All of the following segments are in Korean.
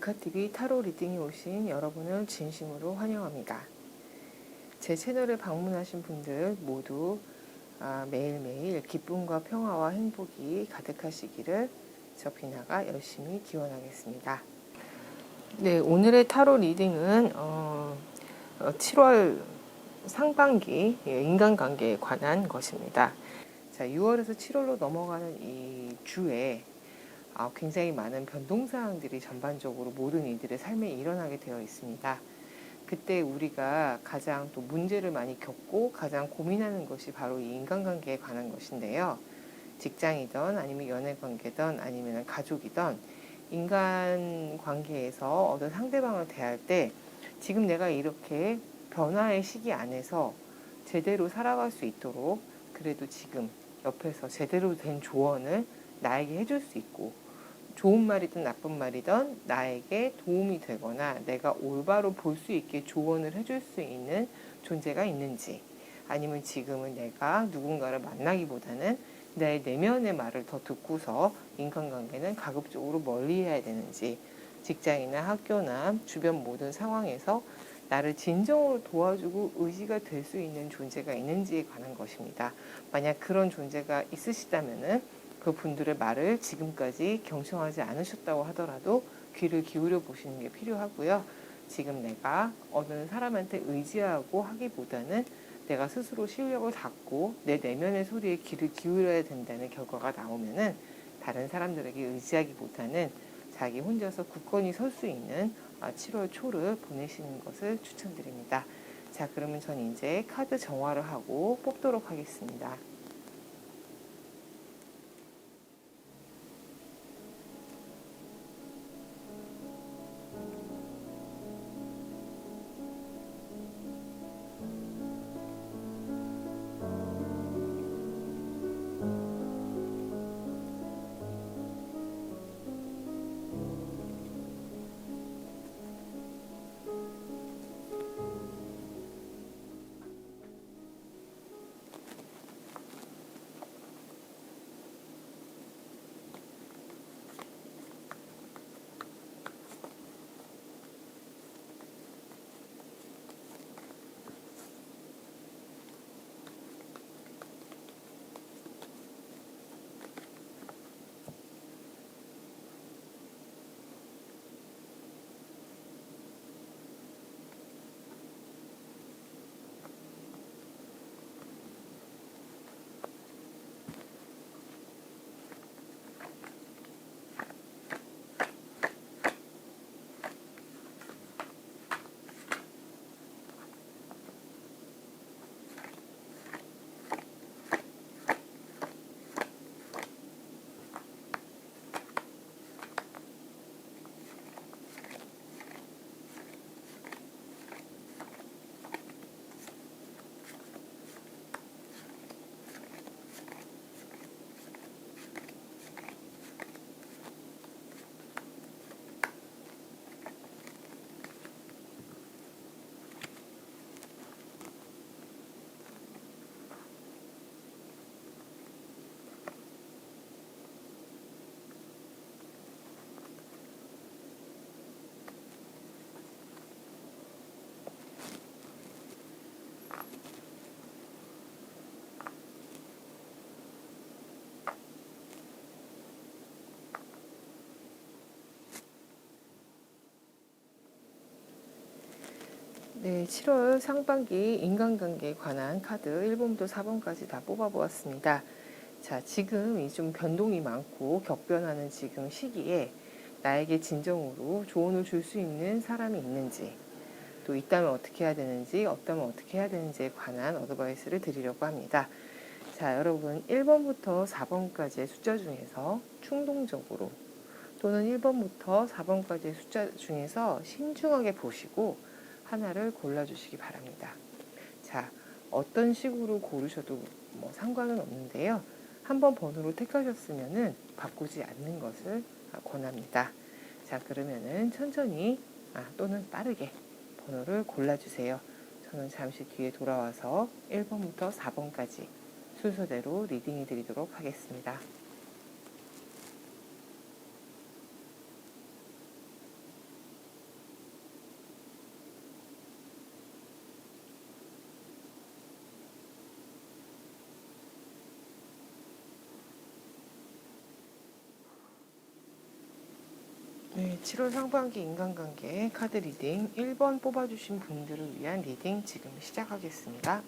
데카TV 타로 리딩에 오신 여러분을 진심으로 환영합니다. 제 채널에 방문하신 분들 모두 매일매일 기쁨과 평화와 행복이 가득하시기를 저 비나가 열심히 기원하겠습니다. 네, 오늘의 타로 리딩은 7월 상반기 인간관계에 관한 것입니다. 자, 6월에서 7월로 넘어가는 이 주에 굉장히 많은 변동사항들이 전반적으로 모든 이들의 삶에 일어나게 되어 있습니다. 그때 우리가 가장 또 문제를 많이 겪고 가장 고민하는 것이 바로 이 인간관계에 관한 것인데요. 직장이든 아니면 연애관계든 아니면 가족이든 인간관계에서 어떤 상대방을 대할 때 지금 내가 이렇게 변화의 시기 안에서 제대로 살아갈 수 있도록 그래도 지금 옆에서 제대로 된 조언을 나에게 해줄 수 있고 좋은 말이든 나쁜 말이든 나에게 도움이 되거나 내가 올바로 볼 수 있게 조언을 해줄 수 있는 존재가 있는지, 아니면 지금은 내가 누군가를 만나기보다는 내 내면의 말을 더 듣고서 인간관계는 가급적으로 멀리해야 되는지, 직장이나 학교나 주변 모든 상황에서 나를 진정으로 도와주고 의지가 될 수 있는 존재가 있는지에 관한 것입니다. 만약 그런 존재가 있으시다면은 그 분들의 말을 지금까지 경청하지 않으셨다고 하더라도 귀를 기울여 보시는 게 필요하고요. 지금 내가 어느 사람한테 의지하고 하기보다는 내가 스스로 실력을 닦고 내 내면의 소리에 귀를 기울여야 된다는 결과가 나오면은 다른 사람들에게 의지하기보다는 자기 혼자서 굳건히 설 수 있는 7월 초를 보내시는 것을 추천드립니다. 자, 그러면 전 이제 카드 정화를 하고 뽑도록 하겠습니다. 네, 7월 상반기 인간관계에 관한 카드 1번부터 4번까지 다 뽑아보았습니다. 자, 지금 이 좀 변동이 많고 격변하는 지금 시기에 나에게 진정으로 조언을 줄 수 있는 사람이 있는지, 또 있다면 어떻게 해야 되는지, 없다면 어떻게 해야 되는지에 관한 어드바이스를 드리려고 합니다. 자, 여러분 1번부터 4번까지의 숫자 중에서 충동적으로 또는 1번부터 4번까지의 숫자 중에서 신중하게 보시고 하나를 골라주시기 바랍니다. 자, 어떤 식으로 고르셔도 상관은 없는데요. 한번 번호를 택하셨으면 바꾸지 않는 것을 권합니다. 자, 그러면은 천천히 또는 빠르게 번호를 골라주세요. 저는 잠시 뒤에 돌아와서 1번부터 4번까지 순서대로 리딩해 드리도록 하겠습니다. 7월 상반기 인간관계 카드 리딩 1번 뽑아주신 분들을 위한 리딩 지금 시작하겠습니다.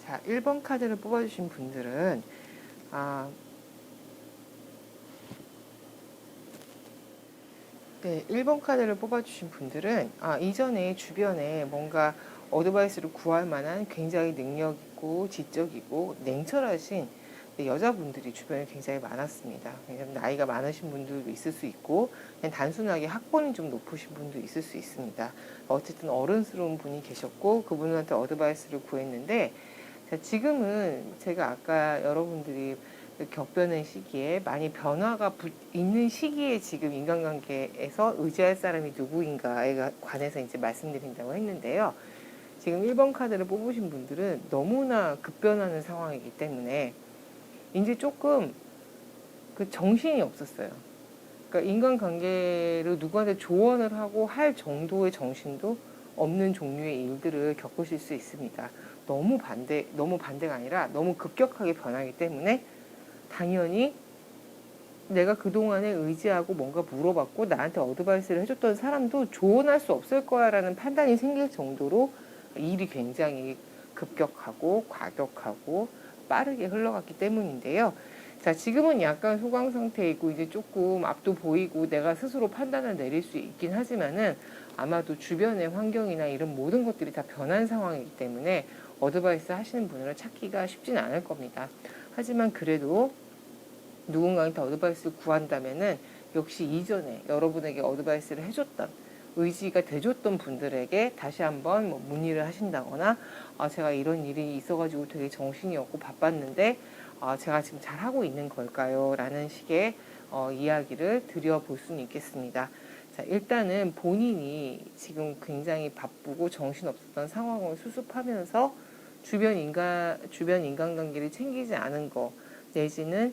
자, 1번 카드를 뽑아주신 분들은 네, 1번 카드를 뽑아주신 분들은 이전에 주변에 뭔가 어드바이스를 구할 만한 굉장히 능력 있고 지적이고 냉철하신 여자분들이 주변에 굉장히 많았습니다. 왜냐하면 나이가 많으신 분들도 있을 수 있고 그냥 단순하게 학번이 좀 높으신 분도 있을 수 있습니다. 어쨌든 어른스러운 분이 계셨고 그분한테 어드바이스를 구했는데, 자, 지금은 제가 아까 여러분들이 격변의 시기에 많이 변화가 있는 시기에 지금 인간관계에서 의지할 사람이 누구인가에 관해서 이제 말씀드린다고 했는데요. 지금 1번 카드를 뽑으신 분들은 너무나 급변하는 상황이기 때문에 이제 조금 그 정신이 없었어요. 그러니까 인간관계를 누구한테 조언을 하고 할 정도의 정신도 없는 종류의 일들을 겪으실 수 있습니다. 너무 반대가 아니라 너무 급격하게 변하기 때문에 당연히 내가 그동안에 의지하고 뭔가 물어봤고 나한테 어드바이스를 해줬던 사람도 조언할 수 없을 거야 라는 판단이 생길 정도로 일이 굉장히 급격하고 과격하고 빠르게 흘러갔기 때문인데요. 자, 지금은 약간 소강 상태이고 이제 조금 앞도 보이고 내가 스스로 판단을 내릴 수 있긴 하지만은 아마도 주변의 환경이나 이런 모든 것들이 다 변한 상황이기 때문에 어드바이스 하시는 분을 찾기가 쉽진 않을 겁니다. 하지만 그래도 누군가한테 어드바이스를 구한다면은 역시 이전에 여러분에게 어드바이스를 해줬던 의지가 돼줬던 분들에게 다시 한번 문의를 하신다거나 제가 이런 일이 있어가지고 되게 정신이 없고 바빴는데 제가 지금 잘하고 있는 걸까요? 라는 식의 이야기를 드려볼 수는 있겠습니다. 자, 일단은 본인이 지금 굉장히 바쁘고 정신없었던 상황을 수습하면서 주변 인간관계를 챙기지 않은 거 내지는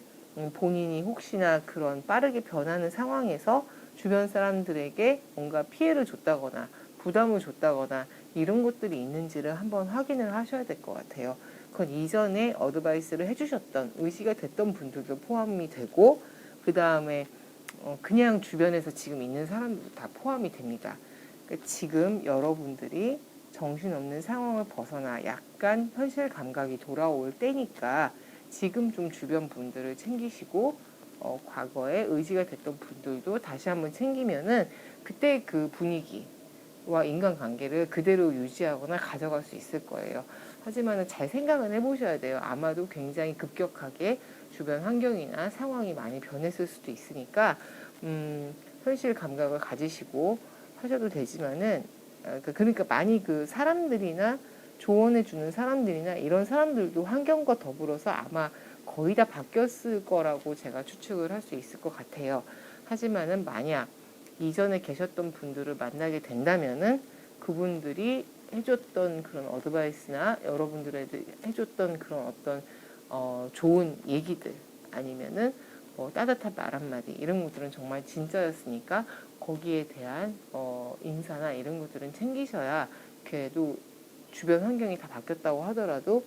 본인이 혹시나 그런 빠르게 변하는 상황에서 주변 사람들에게 뭔가 피해를 줬다거나 부담을 줬다거나 이런 것들이 있는지를 한번 확인을 하셔야 될 것 같아요. 그건 이전에 어드바이스를 해주셨던 의지가 됐던 분들도 포함이 되고 그 다음에 그냥 주변에서 지금 있는 사람들도 다 포함이 됩니다. 그러니까 지금 여러분들이 정신없는 상황을 벗어나 약간 현실 감각이 돌아올 때니까 지금 좀 주변 분들을 챙기시고 과거에 의지가 됐던 분들도 다시 한번 챙기면은 그때 그 분위기와 인간관계를 그대로 유지하거나 가져갈 수 있을 거예요. 하지만 잘 생각은 해보셔야 돼요. 아마도 굉장히 급격하게 주변 환경이나 상황이 많이 변했을 수도 있으니까 현실 감각을 가지시고 하셔도 되지만은 그러니까 많이 그 사람들이나 조언해 주는 사람들이나 이런 사람들도 환경과 더불어서 아마 거의 다 바뀌었을 거라고 제가 추측을 할 수 있을 것 같아요. 하지만은 만약 이전에 계셨던 분들을 만나게 된다면은 그분들이 해줬던 그런 어드바이스나 여러분들에게 해줬던 그런 어떤 좋은 얘기들 아니면은 따뜻한 말 한마디 이런 것들은 정말 진짜였으니까 거기에 대한 인사나 이런 것들은 챙기셔야 그래도 주변 환경이 다 바뀌었다고 하더라도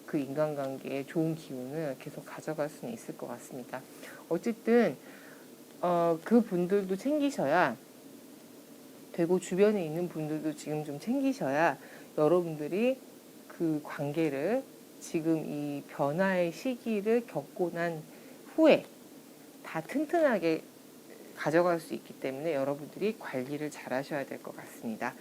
그 인간관계의 좋은 기운을 계속 가져갈 수는 있을 것 같습니다. 어쨌든 그 분들도 챙기셔야 되고 주변에 있는 분들도 지금 좀 챙기셔야 여러분들이 그 관계를 지금 이 변화의 시기를 겪고 난 후에 다 튼튼하게 가져갈 수 있기 때문에 여러분들이 관리를 잘 하셔야 될 것 같습니다.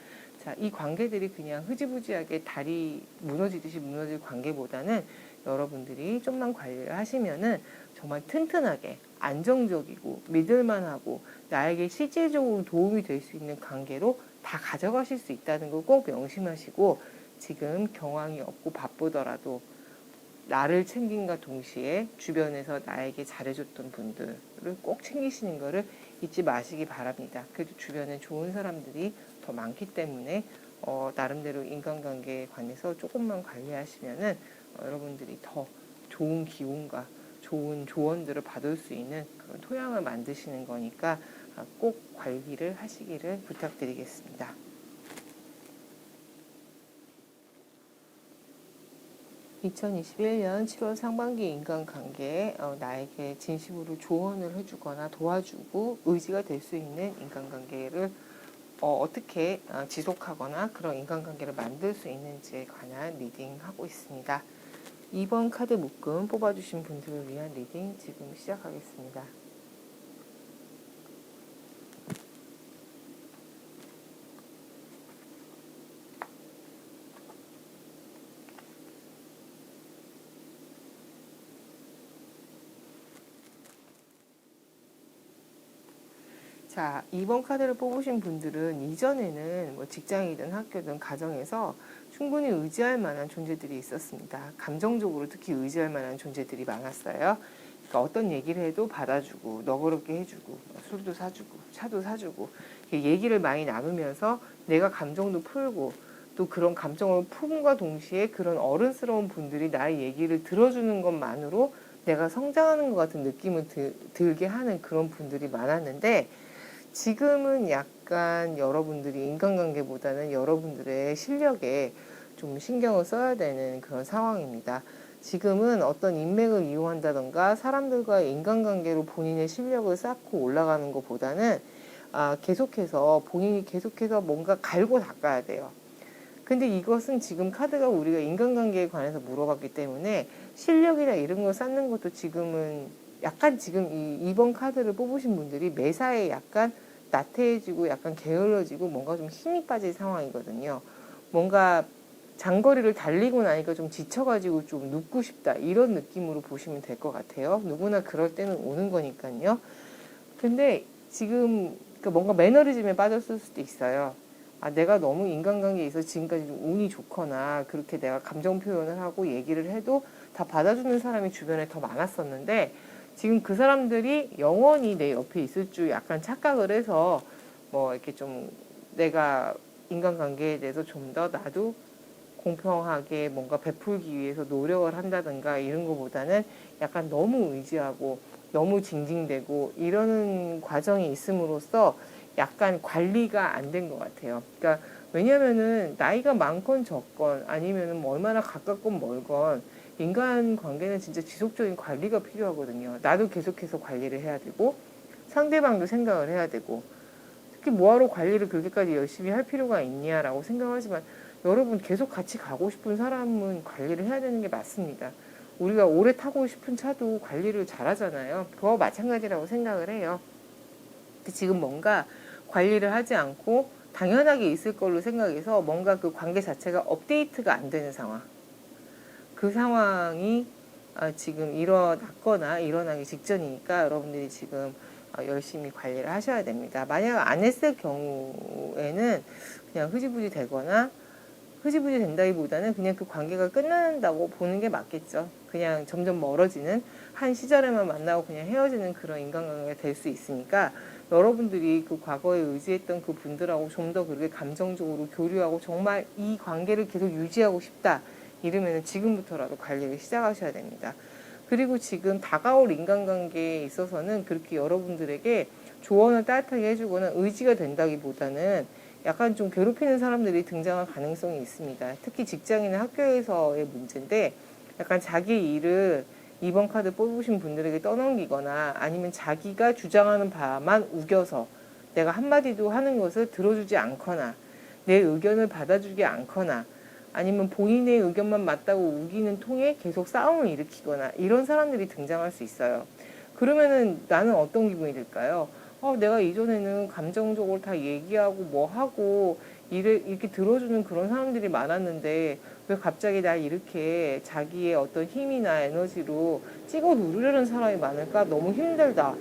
자, 이 관계들이 그냥 흐지부지하게 다리 무너지듯이 무너질 관계보다는 여러분들이 좀만 관리를 하시면은 정말 튼튼하게 안정적이고 믿을만하고 나에게 실질적으로 도움이 될 수 있는 관계로 다 가져가실 수 있다는 걸 꼭 명심하시고 지금 경황이 없고 바쁘더라도 나를 챙김과 동시에 주변에서 나에게 잘해줬던 분들을 꼭 챙기시는 것을 잊지 마시기 바랍니다. 그래도 주변에 좋은 사람들이 더 많기 때문에 나름대로 인간관계에 관해서 조금만 관리하시면은 여러분들이 더 좋은 기운과 좋은 조언들을 받을 수 있는 그런 토양을 만드시는 거니까 꼭 관리를 하시기를 부탁드리겠습니다. (2021년 7월) 상반기 인간관계에 나에게 진심으로 조언을 해주거나 도와주고 의지가 될 수 있는 인간관계를 어떻게 지속하거나 그런 인간관계를 만들 수 있는지에 관한 리딩하고 있습니다. 2번 카드 묶음 뽑아주신 분들을 위한 리딩 지금 시작하겠습니다. 자, 2번 카드를 뽑으신 분들은 이전에는 뭐 직장이든 학교든 가정에서 충분히 의지할 만한 존재들이 있었습니다. 감정적으로 특히 의지할 만한 존재들이 많았어요. 그러니까 어떤 얘기를 해도 받아주고 너그럽게 해주고 술도 사주고 차도 사주고 얘기를 많이 나누면서 내가 감정도 풀고 또 그런 감정을 품과 동시에 그런 어른스러운 분들이 나의 얘기를 들어주는 것만으로 내가 성장하는 것 같은 느낌을 들게 하는 그런 분들이 많았는데, 지금은 약간 여러분들이 인간관계보다는 여러분들의 실력에 좀 신경을 써야 되는 그런 상황입니다. 지금은 어떤 인맥을 이용한다던가 사람들과의 인간관계로 본인의 실력을 쌓고 올라가는 것보다는 계속해서 본인이 계속해서 뭔가 갈고 닦아야 돼요. 근데 이것은 지금 카드가 우리가 인간관계에 관해서 물어봤기 때문에 실력이나 이런 걸 쌓는 것도 지금은 약간 지금 이 2번 카드를 뽑으신 분들이 매사에 약간 나태해지고 약간 게을러지고 뭔가 좀 힘이 빠질 상황이거든요. 뭔가 장거리를 달리고 나니까 좀 지쳐가지고 좀 눕고 싶다 이런 느낌으로 보시면 될 것 같아요. 누구나 그럴 때는 오는 거니까요. 근데 지금 그러니까 뭔가 매너리즘에 빠졌을 수도 있어요. 내가 너무 인간관계에 있어서 지금까지 좀 운이 좋거나 그렇게 내가 감정 표현을 하고 얘기를 해도 다 받아주는 사람이 주변에 더 많았었는데, 지금 그 사람들이 영원히 내 옆에 있을 줄 약간 착각을 해서 뭐 이렇게 좀 내가 인간관계에 대해서 좀 더 나도 공평하게 뭔가 베풀기 위해서 노력을 한다든가 이런 것보다는 약간 너무 의지하고 너무 징징대고 이러는 과정이 있음으로써 약간 관리가 안 된 것 같아요. 그러니까 왜냐면은 나이가 많건 적건 아니면은 뭐 얼마나 가깝건 멀건 인간관계는 진짜 지속적인 관리가 필요하거든요. 나도 계속해서 관리를 해야 되고 상대방도 생각을 해야 되고, 특히 뭐하러 관리를 그렇게까지 열심히 할 필요가 있냐라고 생각하지만 여러분 계속 같이 가고 싶은 사람은 관리를 해야 되는 게 맞습니다. 우리가 오래 타고 싶은 차도 관리를 잘하잖아요. 그거 마찬가지라고 생각을 해요. 근데 지금 뭔가 관리를 하지 않고 당연하게 있을 걸로 생각해서 뭔가 그 관계 자체가 업데이트가 안 되는 상황, 그 상황이 지금 일어났거나 일어나기 직전이니까 여러분들이 지금 열심히 관리를 하셔야 됩니다. 만약 안 했을 경우에는 그냥 흐지부지 되거나, 흐지부지 된다기보다는 그냥 그 관계가 끝난다고 보는 게 맞겠죠. 그냥 점점 멀어지는, 한 시절에만 만나고 그냥 헤어지는 그런 인간관계가 될 수 있으니까 여러분들이 그 과거에 의지했던 그 분들하고 좀 더 그렇게 감정적으로 교류하고 정말 이 관계를 계속 유지하고 싶다 이러면 지금부터라도 관리를 시작하셔야 됩니다. 그리고 지금 다가올 인간관계에 있어서는 그렇게 여러분들에게 조언을 따뜻하게 해주거나 의지가 된다기보다는 약간 좀 괴롭히는 사람들이 등장할 가능성이 있습니다. 특히 직장이나 학교에서의 문제인데, 약간 자기 일을 2번 카드 뽑으신 분들에게 떠넘기거나 아니면 자기가 주장하는 바만 우겨서 내가 한마디도 하는 것을 들어주지 않거나 내 의견을 받아주지 않거나 아니면 본인의 의견만 맞다고 우기는 통에 계속 싸움을 일으키거나 이런 사람들이 등장할 수 있어요. 그러면은 나는 어떤 기분이 들까요? 내가 이전에는 감정적으로 다 얘기하고 뭐 하고 이렇게 들어주는 그런 사람들이 많았는데 왜 갑자기 날 이렇게 자기의 어떤 힘이나 에너지로 찍어 누르려는 사람이 많을까? 너무 힘들다.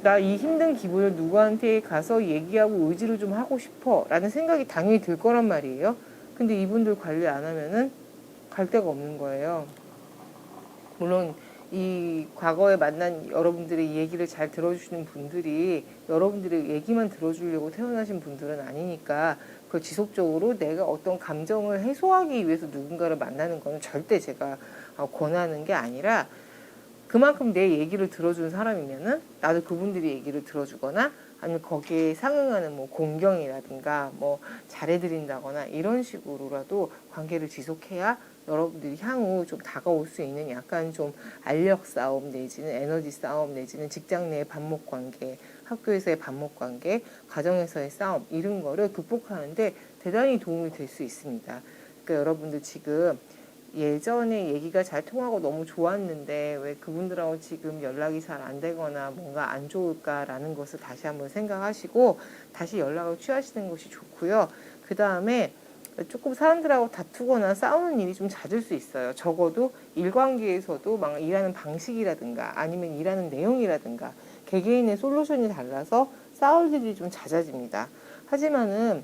나 이 힘든 기분을 누구한테 가서 얘기하고 의지를 좀 하고 싶어 라는 생각이 당연히 들 거란 말이에요. 근데 이분들 관리 안 하면은 갈 데가 없는 거예요. 물론 이 과거에 만난 여러분들의 얘기를 잘 들어주시는 분들이 여러분들의 얘기만 들어주려고 태어나신 분들은 아니니까 그 지속적으로 내가 어떤 감정을 해소하기 위해서 누군가를 만나는 건 절대 제가 권하는 게 아니라, 그만큼 내 얘기를 들어준 사람이면은 나도 그분들이 얘기를 들어주거나 아니면 거기에 상응하는 뭐 공경이라든가 뭐 잘해드린다거나 이런 식으로라도 관계를 지속해야 여러분들이 향후 좀 다가올 수 있는 약간 좀 알력 싸움 내지는 에너지 싸움 내지는 직장 내의 반목 관계, 학교에서의 반목 관계, 가정에서의 싸움 이런 거를 극복하는데 대단히 도움이 될 수 있습니다. 그러니까 여러분들 지금 예전에 얘기가 잘 통하고 너무 좋았는데 왜 그분들하고 지금 연락이 잘 안 되거나 뭔가 안 좋을까라는 것을 다시 한번 생각하시고 다시 연락을 취하시는 것이 좋고요. 그 다음에 조금 사람들하고 다투거나 싸우는 일이 좀 잦을 수 있어요. 적어도 일관계에서도 막 일하는 방식이라든가 아니면 일하는 내용이라든가 개개인의 솔루션이 달라서 싸울 일이 좀 잦아집니다. 하지만은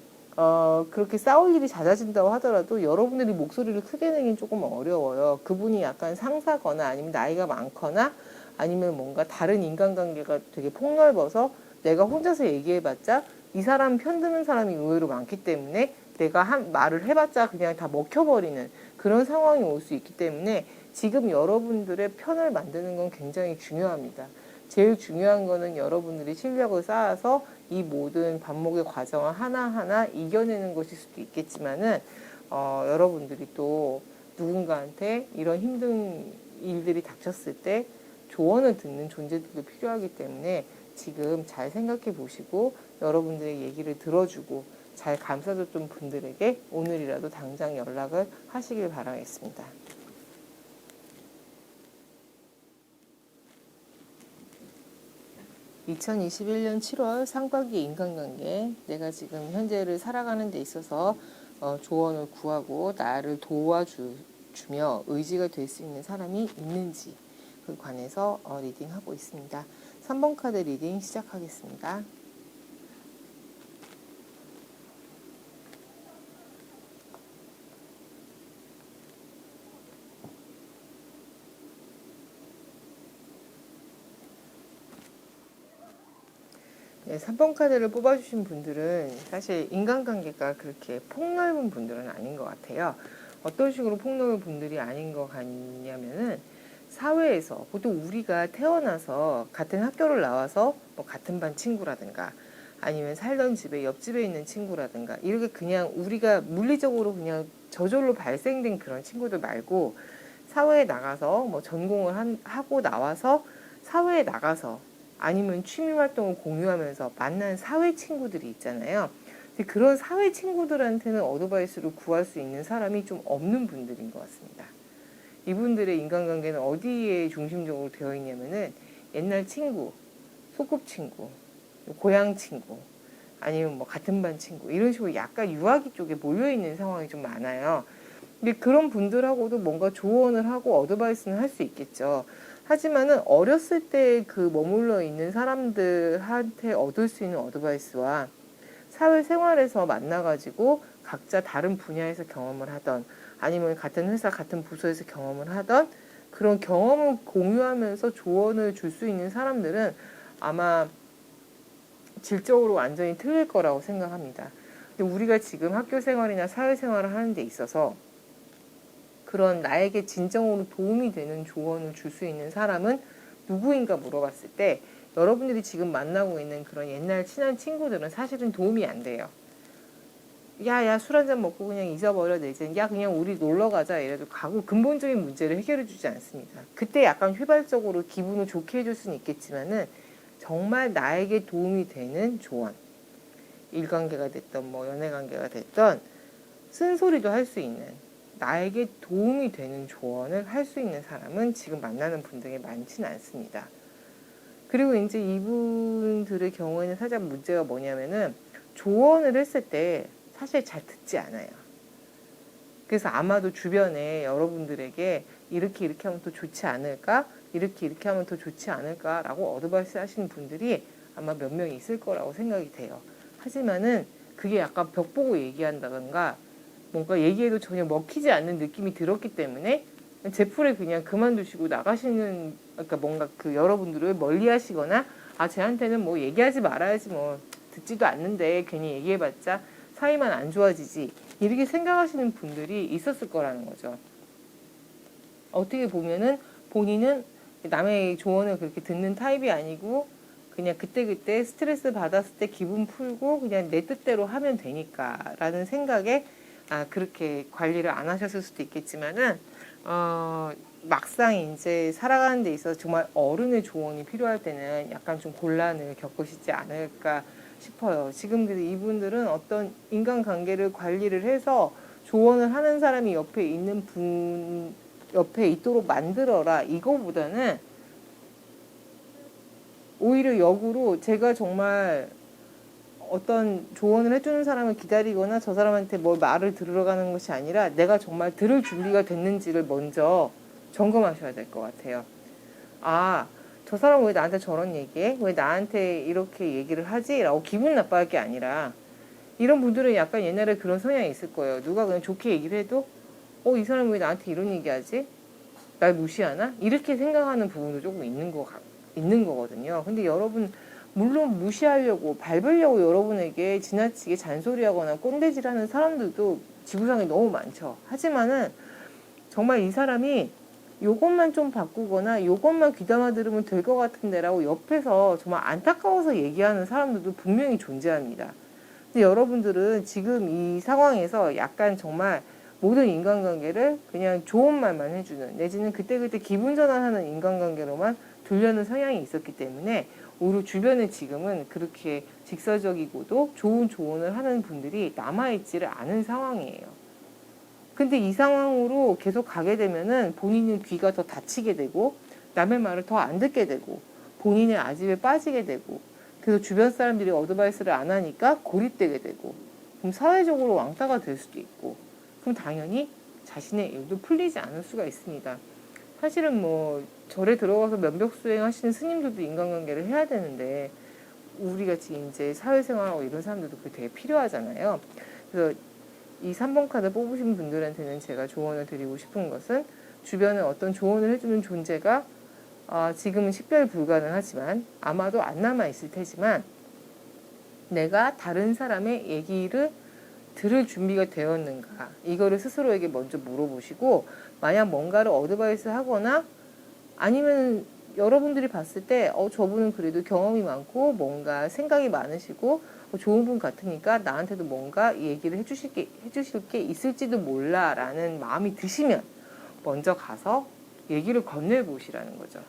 그렇게 싸울 일이 잦아진다고 하더라도 여러분들이 목소리를 크게 내긴 조금 어려워요. 그분이 약간 상사거나 아니면 나이가 많거나 아니면 뭔가 다른 인간관계가 되게 폭넓어서 내가 혼자서 얘기해봤자 이 사람 편드는 사람이 의외로 많기 때문에 내가 한 말을 해봤자 그냥 다 먹혀버리는 그런 상황이 올 수 있기 때문에 지금 여러분들의 편을 만드는 건 굉장히 중요합니다. 제일 중요한 거는 여러분들이 실력을 쌓아서 이 모든 반목의 과정을 하나하나 이겨내는 것일 수도 있겠지만은 여러분들이 또 누군가한테 이런 힘든 일들이 닥쳤을 때 조언을 듣는 존재들도 필요하기 때문에 지금 잘 생각해 보시고 여러분들의 얘기를 들어주고 잘 감싸줬던 분들에게 오늘이라도 당장 연락을 하시길 바라겠습니다. 2021년 7월 상반기 인간관계 내가 지금 현재를 살아가는 데 있어서 조언을 구하고 나를 도와주며 의지가 될 수 있는 사람이 있는지 그 관해서 리딩하고 있습니다. 3번 카드 리딩 시작하겠습니다. 네, 3번 카드를 뽑아주신 분들은 사실 인간관계가 그렇게 폭넓은 분들은 아닌 것 같아요. 어떤 식으로 폭넓은 분들이 아닌 것 같냐면은 사회에서 보통 우리가 태어나서 같은 학교를 나와서 뭐 같은 반 친구라든가 아니면 살던 집에 옆집에 있는 친구라든가 이렇게 그냥 우리가 물리적으로 그냥 저절로 발생된 그런 친구들 말고 사회에 나가서 뭐 전공을 하고 나와서 사회에 나가서 아니면 취미활동을 공유하면서 만난 사회 친구들이 있잖아요. 그런 사회 친구들한테는 어드바이스를 구할 수 있는 사람이 좀 없는 분들인 것 같습니다. 이분들의 인간관계는 어디에 중심적으로 되어 있냐면은 옛날 친구, 소꿉친구, 고향 친구, 아니면 뭐 같은 반 친구 이런 식으로 약간 유아기 쪽에 몰려있는 상황이 좀 많아요. 근데 그런 분들하고도 뭔가 조언을 하고 어드바이스는 할 수 있겠죠. 하지만은 어렸을 때 그 머물러 있는 사람들한테 얻을 수 있는 어드바이스와 사회생활에서 만나가지고 각자 다른 분야에서 경험을 하던 아니면 같은 회사 같은 부서에서 경험을 하던 그런 경험을 공유하면서 조언을 줄 수 있는 사람들은 아마 질적으로 완전히 틀릴 거라고 생각합니다. 근데 우리가 지금 학교 생활이나 사회생활을 하는 데 있어서 그런 나에게 진정으로 도움이 되는 조언을 줄 수 있는 사람은 누구인가 물어봤을 때 여러분들이 지금 만나고 있는 그런 옛날 친한 친구들은 사실은 도움이 안 돼요. 야, 술 한잔 먹고 그냥 잊어버려 내지는 야, 그냥 우리 놀러 가자 이래도 가고 근본적인 문제를 해결해 주지 않습니다. 그때 약간 휘발적으로 기분을 좋게 해줄 수는 있겠지만은 정말 나에게 도움이 되는 조언, 일관계가 됐던 뭐 연애관계가 됐던 쓴소리도 할 수 있는 나에게 도움이 되는 조언을 할 수 있는 사람은 지금 만나는 분들이 많지는 않습니다. 그리고 이제 이분들의 경우에는 살짝 문제가 뭐냐면은 조언을 했을 때 사실 잘 듣지 않아요. 그래서 아마도 주변에 여러분들에게 이렇게 하면 더 좋지 않을까? 이렇게 하면 더 좋지 않을까라고 어드바이스 하시는 분들이 아마 몇 명 있을 거라고 생각이 돼요. 하지만은 그게 약간 벽 보고 얘기한다던가 뭔가 얘기해도 전혀 먹히지 않는 느낌이 들었기 때문에 제풀에 그냥 그만두시고 나가시는, 그러니까 뭔가 그 여러분들을 멀리 하시거나 쟤한테는 뭐 얘기하지 말아야지 뭐 듣지도 않는데 괜히 얘기해봤자 사이만 안 좋아지지 이렇게 생각하시는 분들이 있었을 거라는 거죠. 어떻게 보면은 본인은 남의 조언을 그렇게 듣는 타입이 아니고 그냥 그때그때 스트레스 받았을 때 기분 풀고 그냥 내 뜻대로 하면 되니까 라는 생각에 그렇게 관리를 안 하셨을 수도 있겠지만은 막상 이제 살아가는 데 있어서 정말 어른의 조언이 필요할 때는 약간 좀 곤란을 겪으시지 않을까 싶어요. 지금 이분들은 어떤 인간관계를 관리를 해서 조언을 하는 사람이 옆에 있는 분 옆에 있도록 만들어라 이거보다는 오히려 역으로 제가 정말 어떤 조언을 해주는 사람을 기다리거나 저 사람한테 뭘 말을 들으러 가는 것이 아니라 내가 정말 들을 준비가 됐는지를 먼저 점검하셔야 될 것 같아요. 저 사람은 왜 나한테 저런 얘기해? 왜 나한테 이렇게 얘기를 하지? 라고 기분 나빠할 게 아니라 이런 분들은 약간 옛날에 그런 성향이 있을 거예요. 누가 그냥 좋게 얘기를 해도 이 사람은 왜 나한테 이런 얘기하지? 날 무시하나? 이렇게 생각하는 부분도 조금 있는 거거든요. 근데 여러분 물론 무시하려고 밟으려고 여러분에게 지나치게 잔소리하거나 꼰대질하는 사람들도 지구상에 너무 많죠. 하지만은 정말 이 사람이 요것만 좀 바꾸거나 요것만 귀담아 들으면 될 것 같은데라고 옆에서 정말 안타까워서 얘기하는 사람들도 분명히 존재합니다. 근데 여러분들은 지금 이 상황에서 약간 정말 모든 인간관계를 그냥 좋은 말만 해주는 내지는 그때그때 기분 전환하는 인간관계로만 두려는 성향이 있었기 때문에 오히려 주변에 지금은 그렇게 직설적이고도 좋은 조언을 하는 분들이 남아있지를 않은 상황이에요. 근데 이 상황으로 계속 가게 되면은 본인의 귀가 더 닫히게 되고 남의 말을 더 안 듣게 되고 본인의 아집에 빠지게 되고 그래서 주변 사람들이 어드바이스를 안 하니까 고립되게 되고 그럼 사회적으로 왕따가 될 수도 있고 그럼 당연히 자신의 일도 풀리지 않을 수가 있습니다. 사실은 뭐 절에 들어가서 면벽 수행하시는 스님들도 인간관계를 해야 되는데 우리 같이 이제 사회생활하고 이런 사람들도 그게 되게 필요하잖아요. 그래서 이 3번 카드 뽑으신 분들한테는 제가 조언을 드리고 싶은 것은 주변에 어떤 조언을 해주는 존재가 지금은 식별 불가능하지만 아마도 안 남아있을 테지만 내가 다른 사람의 얘기를 들을 준비가 되었는가 이거를 스스로에게 먼저 물어보시고 만약 뭔가를 어드바이스 하거나 아니면 여러분들이 봤을 때 저분은 그래도 경험이 많고 뭔가 생각이 많으시고 좋은 분 같으니까 나한테도 뭔가 얘기를 해주실 게 있을지도 몰라 라는 마음이 드시면 먼저 가서 얘기를 건네보시라는 거죠.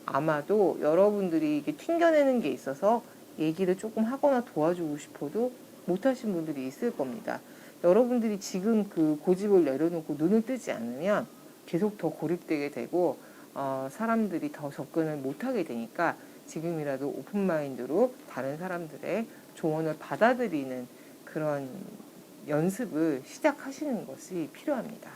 아마도 여러분들이 이게 튕겨내는 게 있어서 얘기를 조금 하거나 도와주고 싶어도 못하신 분들이 있을 겁니다. 여러분들이 지금 그 고집을 내려놓고 눈을 뜨지 않으면 계속 더 고립되게 되고 사람들이 더 접근을 못하게 되니까 지금이라도 오픈마인드로 다른 사람들의 조언을 받아들이는 그런 연습을 시작하시는 것이 필요합니다.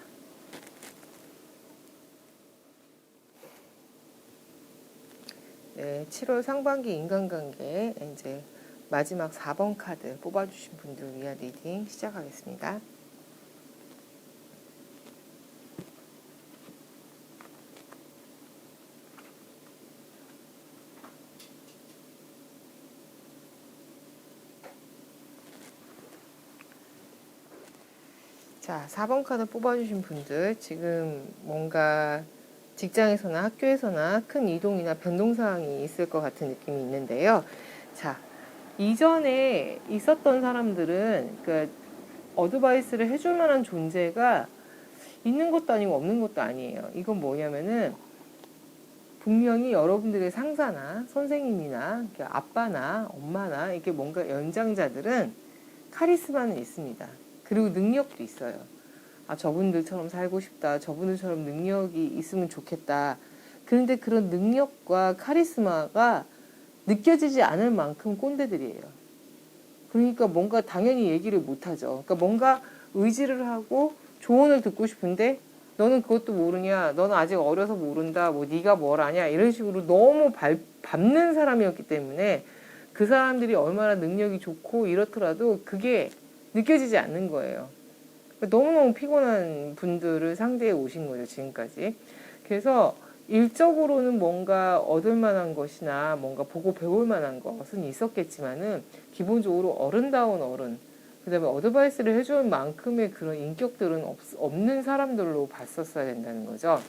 네, 7월 상반기 인간관계 이제 마지막 4번 카드 뽑아주신 분들 위한 리딩 시작하겠습니다. 자, 4번 카드 뽑아주신 분들 지금 뭔가 직장에서나 학교에서나 큰 이동이나 변동사항이 있을 것 같은 느낌이 있는데요. 자, 이전에 있었던 사람들은 그러니까 어드바이스를 해줄 만한 존재가 있는 것도 아니고 없는 것도 아니에요. 이건 뭐냐면은 분명히 여러분들의 상사나 선생님이나 아빠나 엄마나 이렇게 뭔가 연장자들은 카리스마는 있습니다. 그리고 능력도 있어요. 저분들처럼 살고 싶다. 저분들처럼 능력이 있으면 좋겠다. 그런데 그런 능력과 카리스마가 느껴지지 않을 만큼 꼰대들이에요. 그러니까 뭔가 당연히 얘기를 못하죠. 그러니까 뭔가 의지를 하고 조언을 듣고 싶은데 너는 그것도 모르냐. 너는 아직 어려서 모른다. 뭐 네가 뭘 아냐. 이런 식으로 너무 밟는 사람이었기 때문에 그 사람들이 얼마나 능력이 좋고 이렇더라도 그게 느껴지지 않는 거예요. 너무너무 피곤한 분들을 상대해 오신 거죠, 지금까지. 그래서 일적으로는 뭔가 얻을 만한 것이나 뭔가 보고 배울 만한 것은 있었겠지만은 기본적으로 어른다운 어른, 그 다음에 어드바이스를 해줄 만큼의 그런 인격들은 없는 사람들로 봤었어야 된다는 거죠.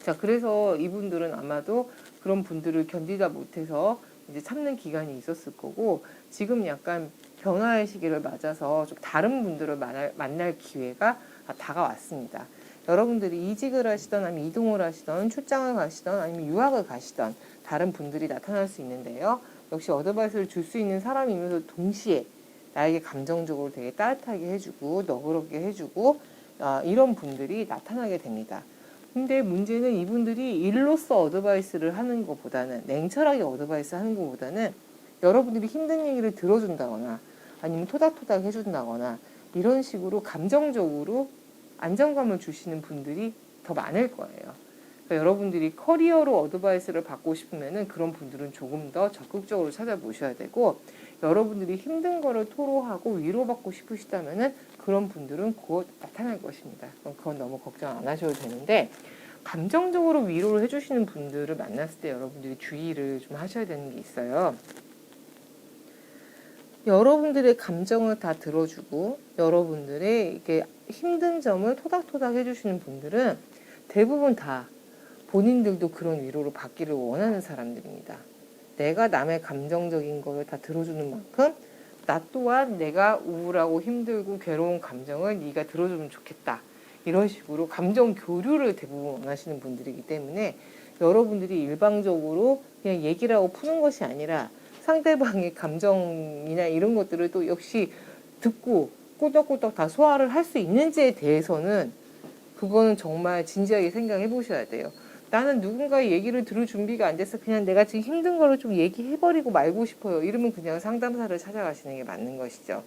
자, 그래서 이분들은 아마도 그런 분들을 견디다 못해서 이제 참는 기간이 있었을 거고, 지금 약간 변화의 시기를 맞아서 좀 다른 분들을 만날 기회가 다가왔습니다. 여러분들이 이직을 하시던 아니면 이동을 하시던 출장을 가시던 아니면 유학을 가시던 다른 분들이 나타날 수 있는데요. 역시 어드바이스를 줄 수 있는 사람이면서 동시에 나에게 감정적으로 되게 따뜻하게 해주고 너그럽게 해주고 이런 분들이 나타나게 됩니다. 근데 문제는 이분들이 일로서 어드바이스를 하는 것보다는, 냉철하게 어드바이스 하는 것보다는 여러분들이 힘든 얘기를 들어준다거나 아니면 토닥토닥 해준다거나 이런 식으로 감정적으로 안정감을 주시는 분들이 더 많을 거예요. 그러니까 여러분들이 커리어로 어드바이스를 받고 싶으면은 그런 분들은 조금 더 적극적으로 찾아보셔야 되고, 여러분들이 힘든 거를 토로하고 위로받고 싶으시다면은 그런 분들은 곧 나타날 것입니다. 그건 너무 걱정 안 하셔도 되는데, 감정적으로 위로를 해주시는 분들을 만났을 때 여러분들이 주의를 좀 하셔야 되는 게 있어요. 여러분들의 감정을 다 들어주고 여러분들의 이렇게 힘든 점을 토닥토닥 해주시는 분들은 대부분 다 본인들도 그런 위로를 받기를 원하는 사람들입니다. 내가 남의 감정적인 거를 다 들어주는 만큼 나 또한 내가 우울하고 힘들고 괴로운 감정을 네가 들어주면 좋겠다. 이런 식으로 감정 교류를 대부분 원하시는 분들이기 때문에 여러분들이 일방적으로 그냥 얘기를 하고 푸는 것이 아니라 상대방의 감정이나 이런 것들을 또 역시 듣고 꾸덕꾸덕 다 소화를 할 수 있는지에 대해서는 그거는 정말 진지하게 생각해 보셔야 돼요. 나는 누군가의 얘기를 들을 준비가 안 돼서 그냥 내가 지금 힘든 거를 좀 얘기해버리고 말고 싶어요. 이러면 그냥 상담사를 찾아가시는 게 맞는 것이죠.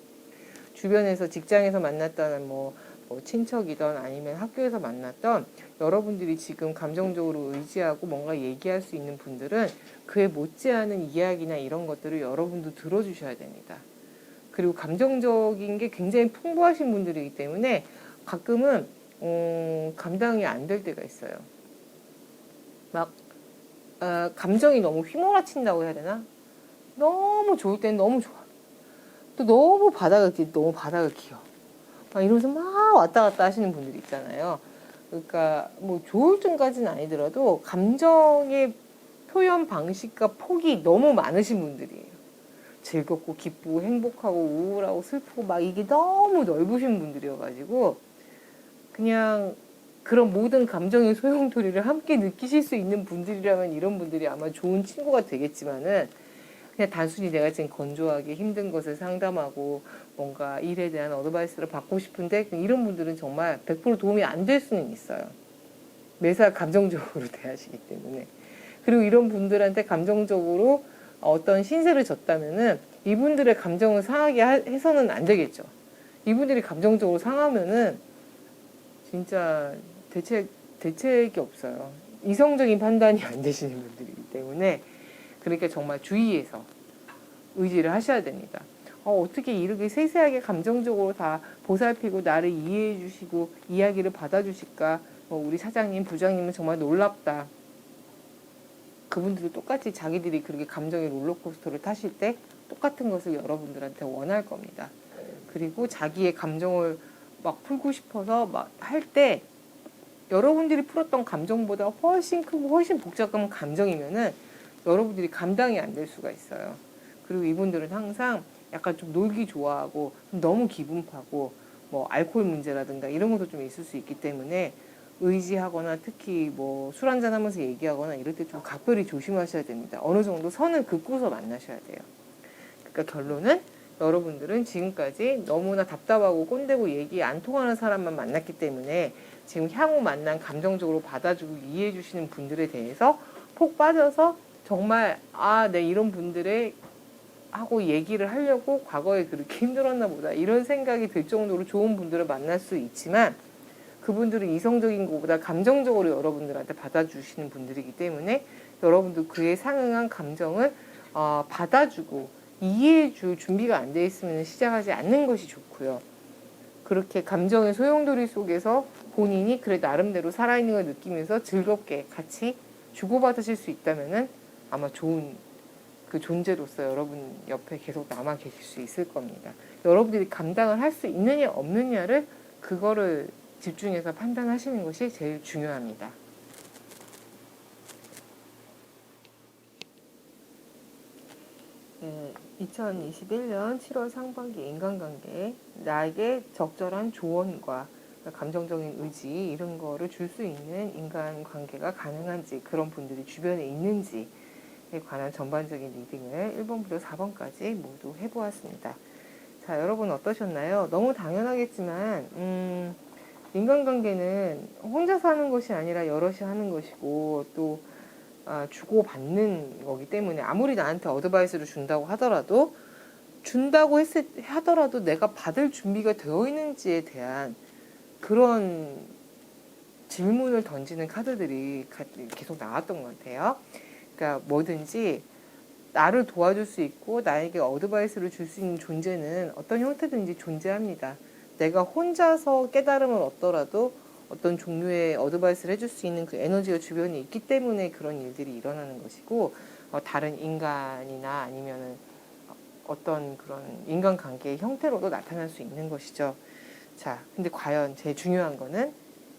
주변에서 직장에서 만났던 뭐 친척이든 아니면 학교에서 만났던 여러분들이 지금 감정적으로 의지하고 뭔가 얘기할 수 있는 분들은 그에 못지않은 이야기나 이런 것들을 여러분도 들어주셔야 됩니다. 그리고 감정적인 게 굉장히 풍부하신 분들이기 때문에 가끔은 감당이 안 될 때가 있어요. 막 감정이 너무 휘몰아친다고 해야 되나? 너무 좋을 때는 너무 좋아. 또 너무 바닥을 기어. 막 이러면서 막 왔다 갔다 하시는 분들이 있잖아요. 그러니까 뭐 조울증까지는 아니더라도 감정의 표현 방식과 폭이 너무 많으신 분들이에요. 즐겁고 기쁘고 행복하고 우울하고 슬프고 막 이게 너무 넓으신 분들이어가지고 그냥 그런 모든 감정의 소용돌이를 함께 느끼실 수 있는 분들이라면 이런 분들이 아마 좋은 친구가 되겠지만은, 그냥 단순히 내가 지금 건조하게 힘든 것을 상담하고 뭔가 일에 대한 어드바이스를 받고 싶은데 이런 분들은 정말 100% 도움이 안 될 수는 있어요. 매사 감정적으로 대하시기 때문에. 그리고 이런 분들한테 감정적으로 어떤 신세를 졌다면은 이분들의 감정을 상하게 해서는 안 되겠죠. 이분들이 감정적으로 상하면은 진짜 대책이 없어요. 이성적인 판단이 안 되시는 분들이기 때문에, 그러니까 정말 주의해서 의지를 하셔야 됩니다. 어떻게 이렇게 세세하게 감정적으로 다 보살피고 나를 이해해 주시고 이야기를 받아주실까? 우리 사장님, 부장님은 정말 놀랍다. 그분들도 똑같이 자기들이 그렇게 감정의 롤러코스터를 타실 때 똑같은 것을 여러분들한테 원할 겁니다. 그리고 자기의 감정을 막 풀고 싶어서 막 할 때 여러분들이 풀었던 감정보다 훨씬 크고 훨씬 복잡한 감정이면은 여러분들이 감당이 안 될 수가 있어요. 그리고 이분들은 항상 약간 좀 놀기 좋아하고 너무 기분파고 뭐 알코올 문제라든가 이런 것도 좀 있을 수 있기 때문에 의지하거나 특히 뭐 술 한잔 하면서 얘기하거나 이럴 때 좀 각별히 조심하셔야 됩니다. 어느 정도 선을 긋고서 만나셔야 돼요. 그러니까 결론은 여러분들은 지금까지 너무나 답답하고 꼰대고 얘기 안 통하는 사람만 만났기 때문에 지금 향후 만난 감정적으로 받아주고 이해해 주시는 분들에 대해서 폭 빠져서 정말 내 이런 분들의 하고 얘기를 하려고 과거에 그렇게 힘들었나 보다 이런 생각이 들 정도로 좋은 분들을 만날 수 있지만, 그분들은 이성적인 것보다 감정적으로 여러분들한테 받아주시는 분들이기 때문에 여러분도 그에 상응한 감정을 받아주고 이해해줄 준비가 안 돼 있으면 시작하지 않는 것이 좋고요. 그렇게 감정의 소용돌이 속에서 본인이 그래 나름대로 살아있는 걸 느끼면서 즐겁게 같이 주고받으실 수 있다면은 아마 좋은 그 존재로서 여러분 옆에 계속 남아 계실 수 있을 겁니다. 여러분들이 감당을 할 수 있느냐 없느냐를 그거를 집중해서 판단하시는 것이 제일 중요합니다. 2021년 7월 상반기 인간관계, 나에게 적절한 조언과 감정적인 의지 이런 거를 줄 수 있는 인간관계가 가능한지, 그런 분들이 주변에 있는지에 관한 전반적인 리딩을 1번부터 4번까지 모두 해보았습니다. 자, 여러분 어떠셨나요? 너무 당연하겠지만 인간관계는 혼자 사는 것이 아니라 여럿이 하는 것이고, 또 주고받는 거기 때문에 아무리 나한테 어드바이스를 준다고 하더라도 내가 받을 준비가 되어 있는지에 대한 그런 질문을 던지는 카드들이 계속 나왔던 것 같아요. 그러니까 뭐든지 나를 도와줄 수 있고 나에게 어드바이스를 줄 수 있는 존재는 어떤 형태든지 존재합니다. 내가 혼자서 깨달음을 얻더라도 어떤 종류의 어드바이스를 해줄 수 있는 그 에너지가 주변에 있기 때문에 그런 일들이 일어나는 것이고, 다른 인간이나 아니면은 어떤 그런 인간관계의 형태로도 나타날 수 있는 것이죠. 자, 근데 과연 제일 중요한 거는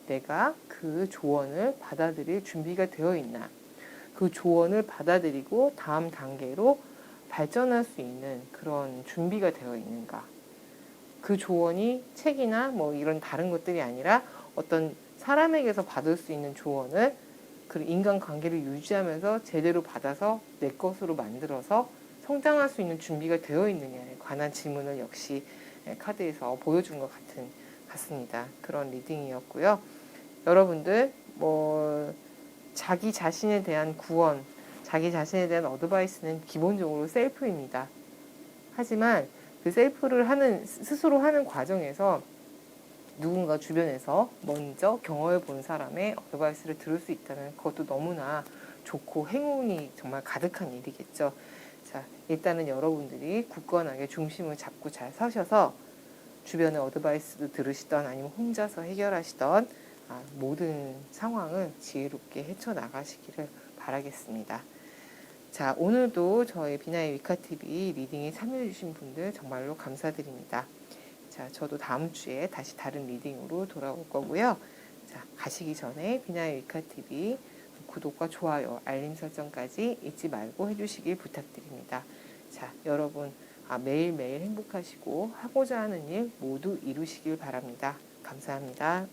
내가 그 조언을 받아들일 준비가 되어 있나, 그 조언을 받아들이고 다음 단계로 발전할 수 있는 그런 준비가 되어 있는가. 그 조언이 책이나 뭐 이런 다른 것들이 아니라 어떤 사람에게서 받을 수 있는 조언을 그 인간관계를 유지하면서 제대로 받아서 내 것으로 만들어서 성장할 수 있는 준비가 되어 있느냐에 관한 질문을 역시 카드에서 보여준 것 같습니다. 그런 리딩이었고요. 여러분들 자기 자신에 대한 구원, 자기 자신에 대한 어드바이스는 기본적으로 셀프입니다. 하지만 그 셀프를 스스로 하는 과정에서 누군가 주변에서 먼저 경험해 본 사람의 어드바이스를 들을 수 있다는 그것도 너무나 좋고 행운이 정말 가득한 일이겠죠. 자, 일단은 여러분들이 굳건하게 중심을 잡고 잘 서셔서 주변의 어드바이스도 들으시던 아니면 혼자서 해결하시던 모든 상황을 지혜롭게 헤쳐나가시기를 바라겠습니다. 자, 오늘도 저희 비나의 위카TV 리딩에 참여해주신 분들 정말로 감사드립니다. 자, 저도 다음 주에 다시 다른 리딩으로 돌아올 거고요. 자, 가시기 전에 비나의 위카TV 구독과 좋아요, 알림 설정까지 잊지 말고 해주시길 부탁드립니다. 자, 여러분 매일매일 행복하시고 하고자 하는 일 모두 이루시길 바랍니다. 감사합니다.